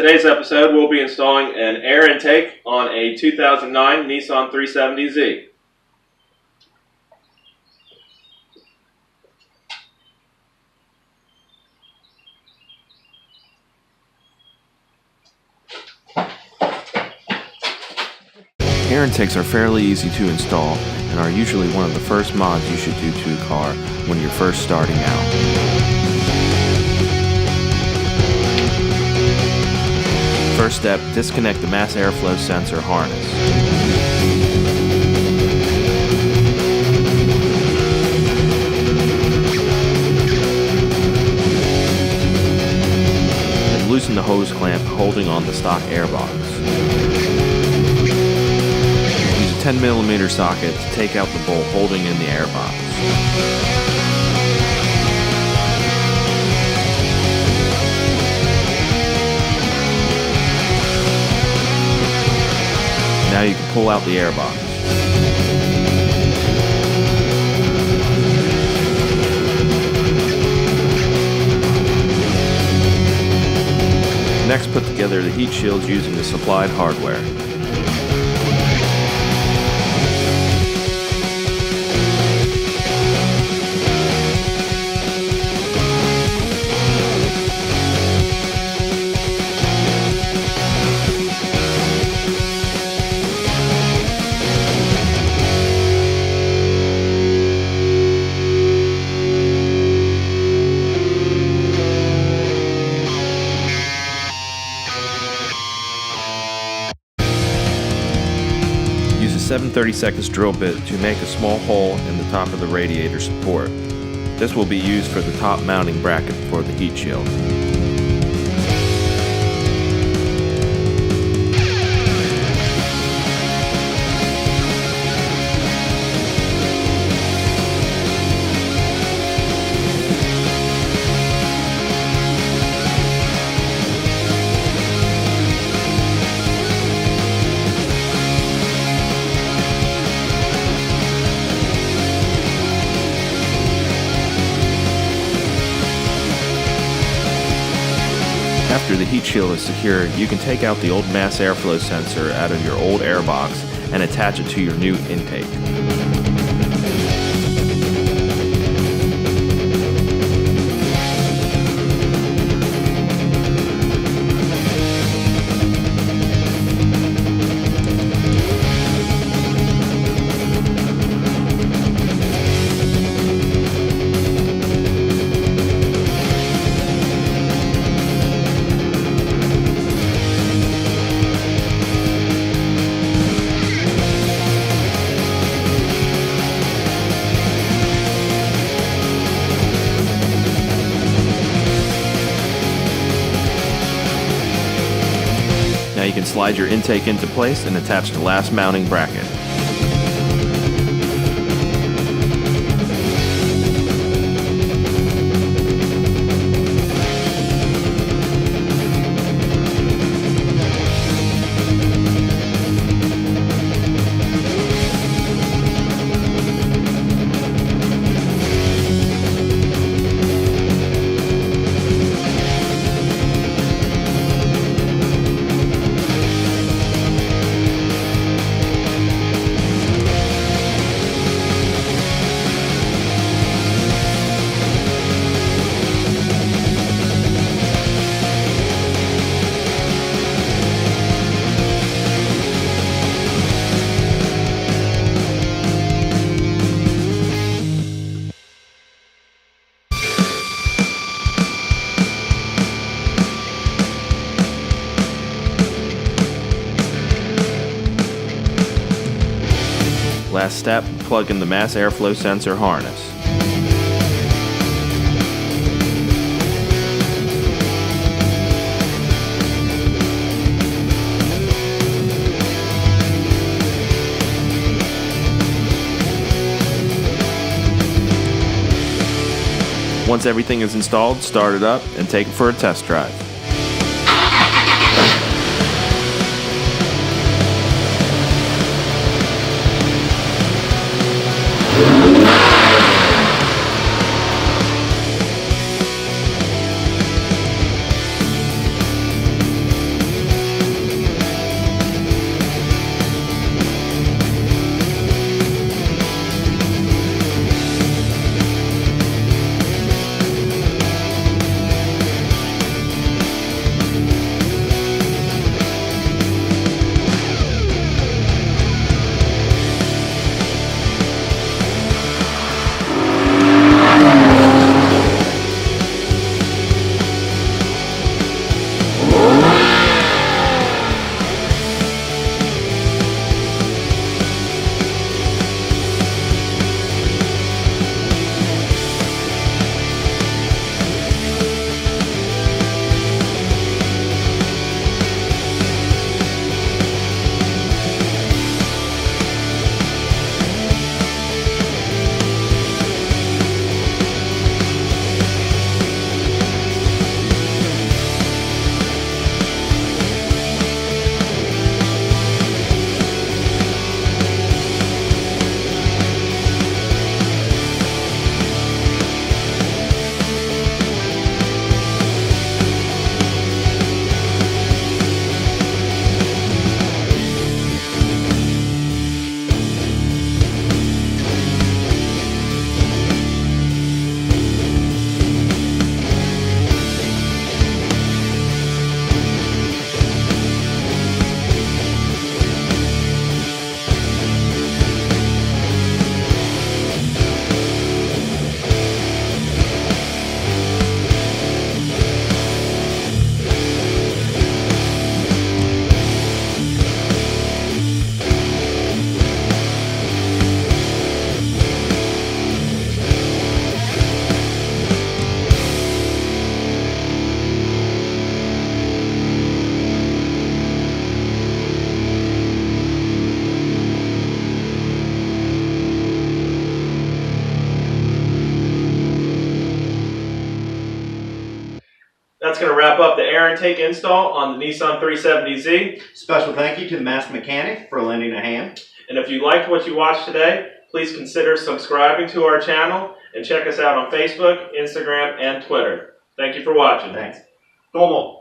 today's episode, we'll be installing an air intake on a 2009 Nissan 370z. Air intakes are fairly easy to install and are usually one of the first mods you should do to a car when you're first starting out. First step, disconnect the mass airflow sensor harness. And loosen the hose clamp holding on the stock airbox. Use a 10mm socket to take out the bolt holding in the airbox. Now you can pull out the airbox. Next, put together the heat shields using the supplied hardware. Use a 7/32 drill bit to make a small hole in the top of the radiator support. This will be used for the top mounting bracket for the heat shield. After the heat shield is secure, you can take out the old mass airflow sensor out of your old airbox and attach it to your new intake. Now you can slide your intake into place and attach the last mounting bracket. Last step, plug in the mass airflow sensor harness. Once everything is installed, start it up and take it for a test drive. That's going to wrap up the air intake install on the Nissan 370z. Special thank you to the master mechanic for lending a hand. And if you liked what you watched today, please consider subscribing to our channel and check us out on Facebook, Instagram, and Twitter. Thank you for watching. Thanks. Como.